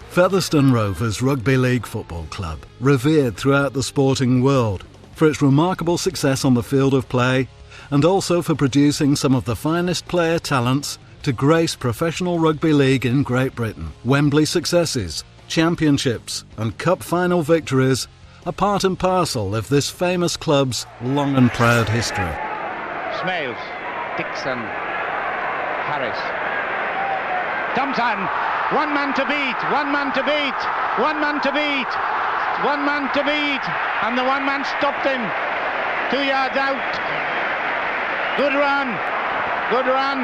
Featherstone Rovers Rugby League Football Club, revered throughout the sporting world for its remarkable success on the field of play and also for producing some of the finest player talents to grace professional rugby league in Great Britain. Wembley successes, championships and cup final victories are part and parcel of this famous club's long and proud history. Smales, Dixon, Harris, Thompson, one man to beat, one man to beat, one man to beat, one man to beat, and the one man stopped him, 2 yards out. Good run, good run.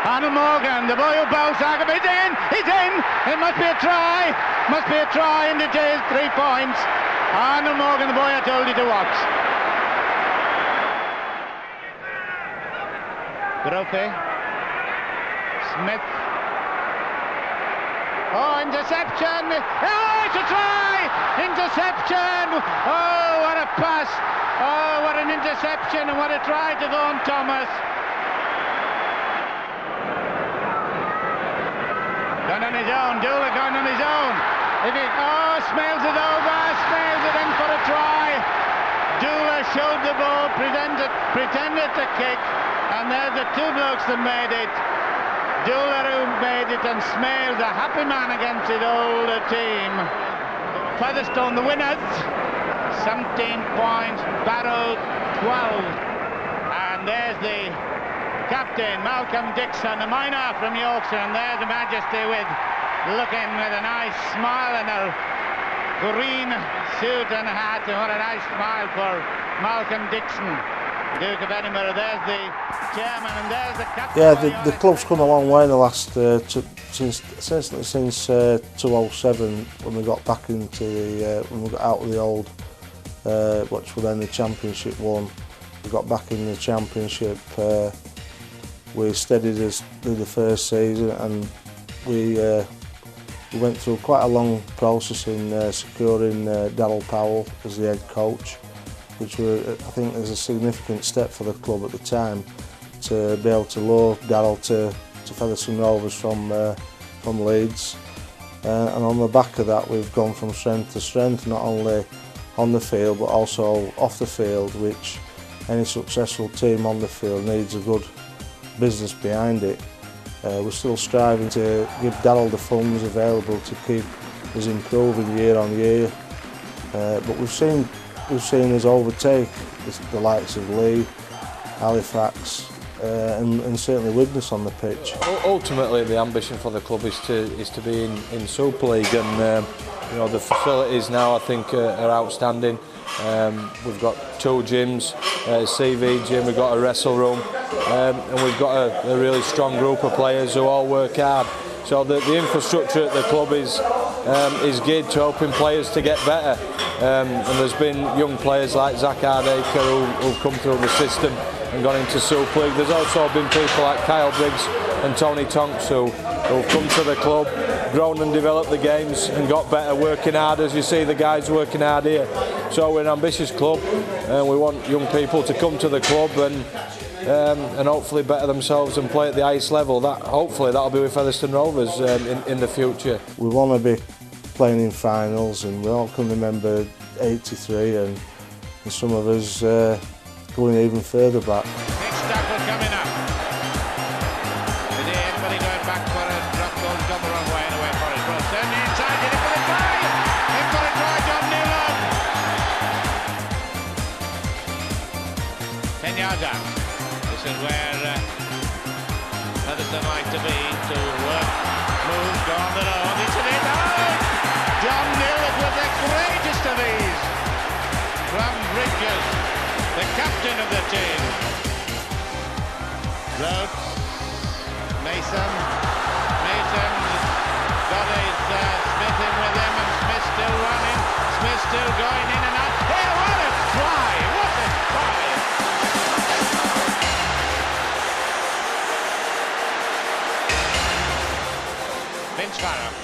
Arnold Morgan, the boy who bowls, he's in, he's in, it must be a try, and it is 3 points. Arnold Morgan, the boy I told you to watch. Grope, Smith. Oh, interception! Oh, it's a try! Interception! Oh, what a pass! Oh, what an interception and what a try to go on Thomas. Gone on his own, Dula gone on his own. Smales it over, Smales it in for a try. Dula showed the ball, pretended to kick, and there's the two blokes that made it. Dula who made it, and Smales, a happy man against his older team. Featherstone the winners, 17 points, Barrow 12. And there's the captain, Malcolm Dixon, a minor from Yorkshire, and there's the Majesty looking with a nice smile and a green suit and hat, and what a nice smile for Malcolm Dixon. Duke of Edinburgh, there's the chairman and there's the captain. Yeah, the club's come a long way in the last since 2007 when we got back into when we got out of the old which was then the Championship one. We got back in the Championship. We steadied us through the first season, and we went through quite a long process in securing Darryl Powell as the head coach, which I think is a significant step for the club at the time, to be able to lure Darryl to Featherstone Rovers from Leeds. And on the back of that, we've gone from strength to strength, not only on the field but also off the field, which any successful team on the field needs a good business behind it. We're still striving to give Darryl the funds available to keep us improving year on year, but we've seen us overtake the likes of Lee, Halifax, and certainly Widnes on the pitch. Ultimately, the ambition for the club is to be in Super League, and the facilities now I think are outstanding. We've got 2 gyms, a CV gym, we've got a wrestle room, and we've got a really strong group of players who all work hard. So the infrastructure at the club is geared to helping players to get better. And there's been young players like Zach Hardacre who've come through the system and gone into Super League. There's also been people like Kyle Briggs and Tony Tonks who've come to the club, grown and developed the games and got better working hard, as you see the guys working hard here. So we're an ambitious club, and we want young people to come to the club and hopefully better themselves and play at the highest level. Hopefully that'll be with Featherstone Rovers in the future. We want to be playing in finals, and we all can remember '83 and some of us going even further back. Next tackle coming up. Is anybody going back for a drop goal? Gone the wrong way and away for it. Well, certainly inside, in for a try! In for a try, John Newland! 10 yards out. This is where Featherstone like to be, to work, move, go on the road. It's an out! John Newland with the greatest of these from Bridges, the captain of the team. Rhodes, Mason got his Smith in with him, and Smith still running, Smith still going in and out. Hey, what a try! What a try! Vince Farrow,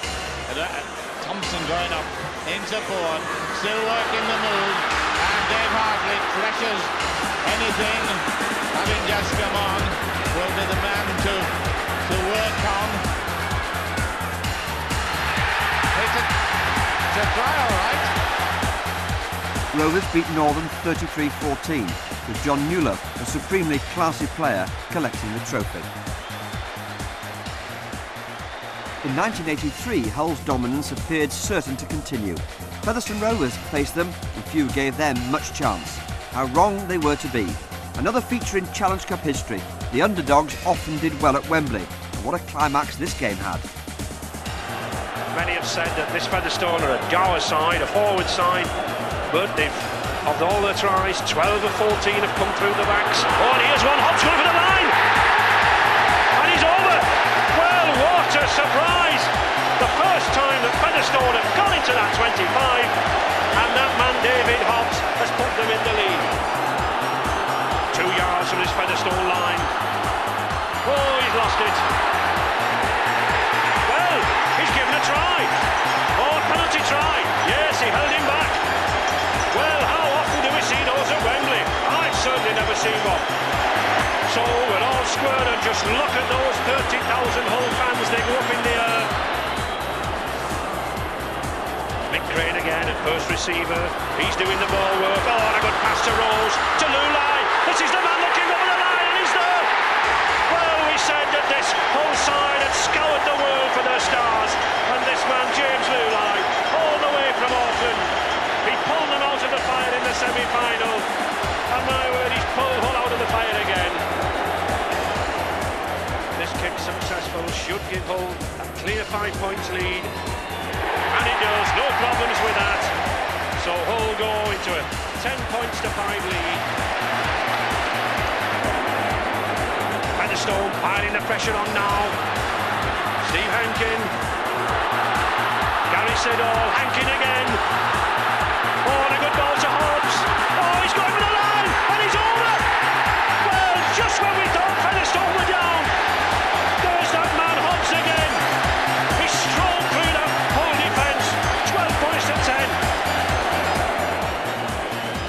Thompson going up in support, still working the move, and Dave Hartley pressures anything, having just come on, will be the man to work on. It's a It's a try, all right. Rovers beat Northern 33-14, with John Mueller, a supremely classy player, collecting the trophy. In 1983, Hull's dominance appeared certain to continue. Featherstone Rovers faced them, and few gave them much chance. How wrong they were to be. Another feature in Challenge Cup history, the underdogs often did well at Wembley, and what a climax this game had. Many have said that this Featherstone are a dour side, a forward side, but of all their tries, 12 of 14 have come through the backs. Oh, and here's one, Hobbs going for the line! And he's over! Well, what a surprise! The first time that Featherstone have gone into that 25, and that man David Hobbs has put them in the lead. 2 yards from his Featherstone line. Oh, he's lost it. Well, he's given a try. Oh, penalty try. Yes, he held him back. Well, how often do we see those at Wembley? I've certainly never seen one. So we're all square and just look at those 30,000 Hull fans. They go up in the air. Mick Crane again at first receiver. He's doing the ball work. Oh, and a good pass to Rose, to Lulai. This is the man looking over the line, and he's there. Well, we said that this whole side had scoured the world for their stars, and this man, James Lulai, all the way from Auckland, he pulled them out of the fire in the semi-final, and my word, he's pulled Hull out of the fire again. This kick successful should give Hull a clear 5 points lead, and it does, no problems with that. So Hull go into a 10 points to 5 lead. Featherstone piling the pressure on now. Steve Hankin. Gary Siddall, Hankin again. Oh, and a good ball to Hobbs. Oh, he's going for the line, and he's over. Well, just when we thought Featherstone were down, there's that man Hobbs again. He strolled through that Hull defence. 12 points to 10.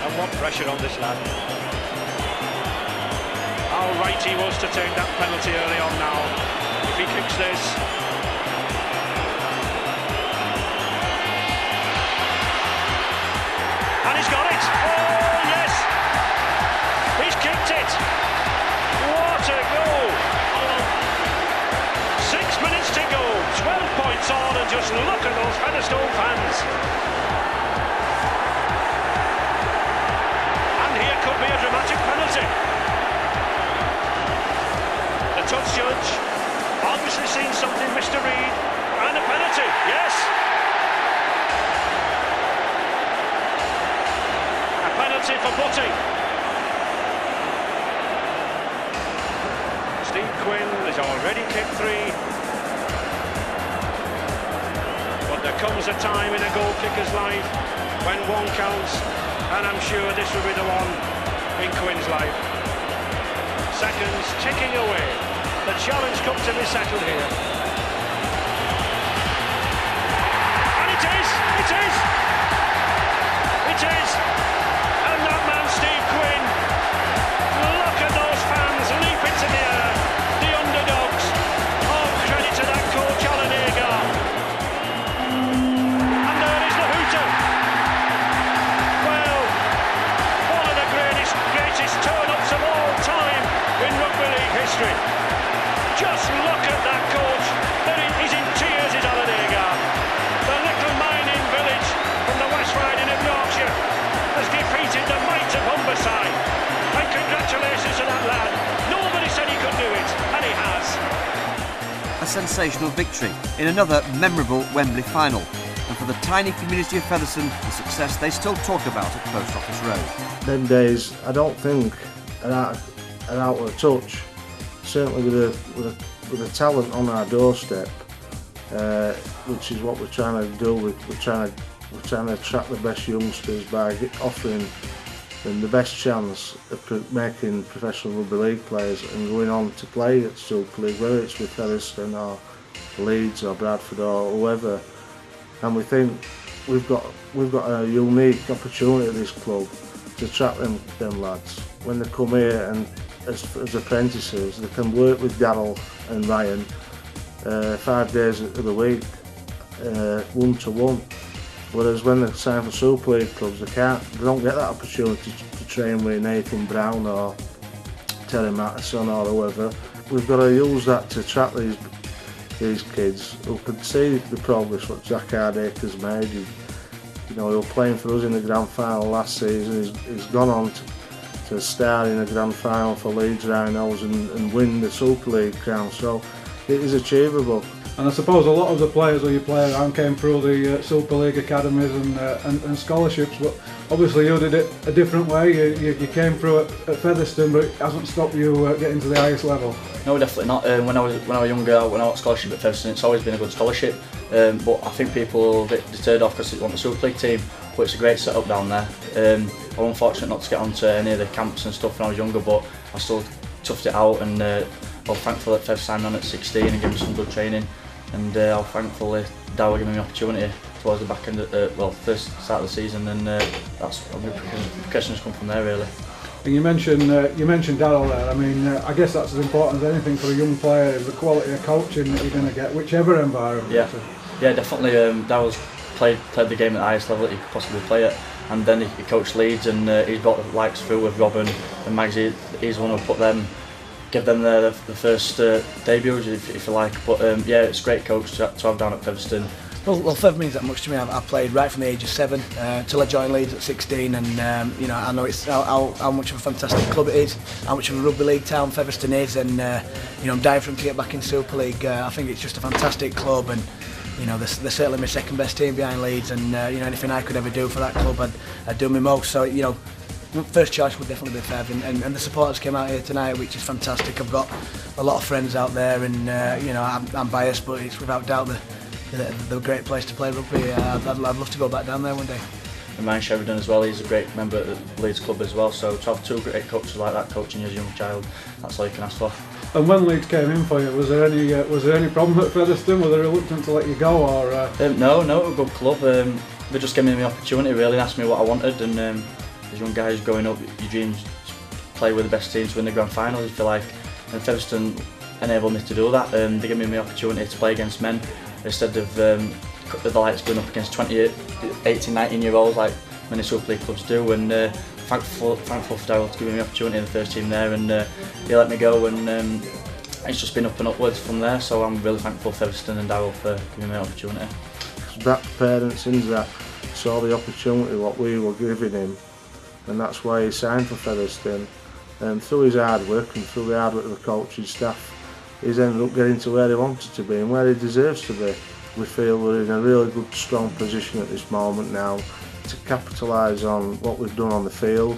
And what pressure on this lad. How right he was to take that penalty early on now. If he kicks this. And he's got it! Oh, yes! He's kicked it! What a goal! 6 minutes to go, 12 points on, and just look at those Featherstone fans. And here could be a dramatic penalty. Touch judge, obviously seen something, Mr. Reid, and a penalty, yes! A penalty for Butty. Steve Quinn has already kicked 3. But there comes a time in a goal kicker's life when one counts, and I'm sure this will be the one in Quinn's life. Seconds ticking away. The Challenge Cup to be settled here. And it is! It is! It is! And that man, Steve Quinn, look at those fans leap into the air. The underdogs. All credit to that coach, Alan Agar. And there is the hooter. Well, one of the greatest turn-ups of all time in rugby league history. Just look at that coach. He's in tears, is Alan Agar. The little mining village from the West Riding of Yorkshire has defeated the might of Humberside. And congratulations to that lad. Nobody said he could do it, and he has. A sensational victory in another memorable Wembley final. And for the tiny community of Featherstone, the success they still talk about at Post Office Road. Them days, I don't think are out of touch. Certainly with the talent on our doorstep, which is what we're trying to do. We're trying to attract the best youngsters by offering them the best chance of making professional rugby league players and going on to play at Super League, whether it's with Featherstone or Leeds or Bradford or whoever. And we think we've got a unique opportunity at this club to attract them lads when they come here and. As apprentices, they can work with Darryl and Ryan 5 days of the week, 1-to-1. Whereas when they sign for Super League clubs, they don't get that opportunity to train with Nathan Brown or Terry Mattison or whoever. We've got to use that to attract these kids who can see the progress what Jack Hardaker's made. He was playing for us in the grand final last season. He's gone on to star in the grand final for Leeds Rhinos and win the Super League crown. So it is achievable. And I suppose a lot of the players who you play around came through the Super League academies and scholarships, but obviously you did it a different way. You came through at Featherstone, but it hasn't stopped you getting to the highest level. No, definitely not. When I was younger, when I got scholarship at Featherstone, it's always been a good scholarship. But I think people are a bit deterred off because they want the Super League team. But it's a great setup down there. I was unfortunate not to get onto any of the camps and stuff when I was younger, but I still toughed it out, and I'm thankful that Fev signed on at 16 and gave me some good training. And I'm thankful that Darryl gave me the opportunity towards the back end of first start of the season, and that's where progression's come from there really. And you mentioned Darryl there. I mean, I guess that's as important as anything for a young player, is the quality of coaching that you're going to get, whichever environment. Yeah, definitely. Darryl's played the game at the highest level that he could possibly play it, and then he coached Leeds, and he's got the likes through with Robin and Mags. He's the one who give them the first debuts, if you like. But yeah, it's a great coach to have down at Featherstone. Well, Fev means that much to me. I've played right from the age of 7 till I joined Leeds at 16, and I know it's how much of a fantastic club it is, how much of a rugby league town Featherstone is, and I'm dying for him to get back in Super League. I think it's just a fantastic club, and they're certainly my second best team behind Leeds, and anything I could ever do for that club, I'd do my most. So first choice would definitely be Fev, and the supporters came out here tonight, which is fantastic. I've got a lot of friends out there, and I'm biased, but it's without doubt the great place to play rugby. I'd love to go back down there one day. And Ryan Sheridan as well, he's a great member at the Leeds club as well, so to have two great coaches like that coaching you as a young child, that's all you can ask for. And when Leeds came in for you, was there any problem at Featherstone? Were they reluctant to let you go, or? No, it was a good club. They just gave me the opportunity really and asked me what I wanted, and as young guys growing up, your dreams play with the best teams to win the grand final, if you like, and Featherstone enabled me to do that. They gave me the opportunity to play against men instead of the likes going up against 28, 18, 19-year-olds like many Super League clubs do, and thankful for Darryl to give me the opportunity in the first team there, and he let me go, and it's just been up and upwards from there, so I'm really thankful for Featherstone and Darryl for giving me the opportunity. That parents in that saw the opportunity what we were giving him, and that's why he signed for Featherstone, and through his hard work and through the hard work of the coaching staff, he's ended up getting to where he wanted to be and where he deserves to be. We feel we're in a really good, strong position at this moment now to capitalise on what we've done on the field,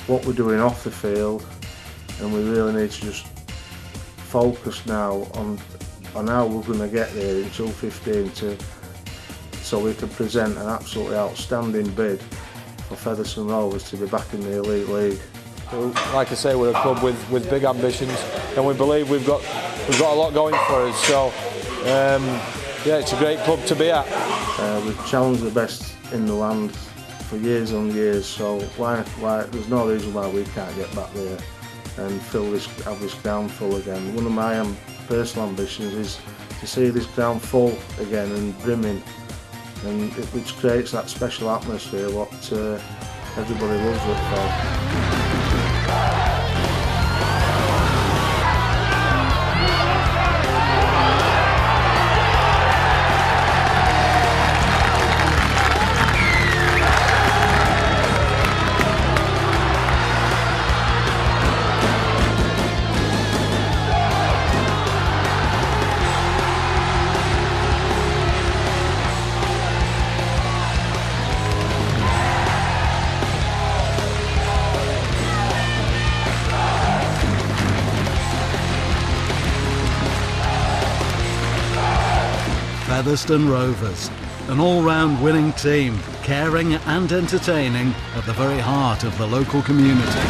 what we're doing off the field, and we really need to just focus now on how we're going to get there in 2015 so we can present an absolutely outstanding bid for Featherstone Rovers to be back in the Elite League. Like I say, we're a club with big ambitions, and we believe we've got a lot going for us. So yeah, it's a great club to be at. We've challenged the best in the land for years and years, so why there's no reason why we can't get back there and have this ground full again. One of my personal ambitions is to see this ground full again and brimming, and which creates that special atmosphere what everybody loves it for. Featherstone Rovers, an all-round winning team, caring and entertaining at the very heart of the local community.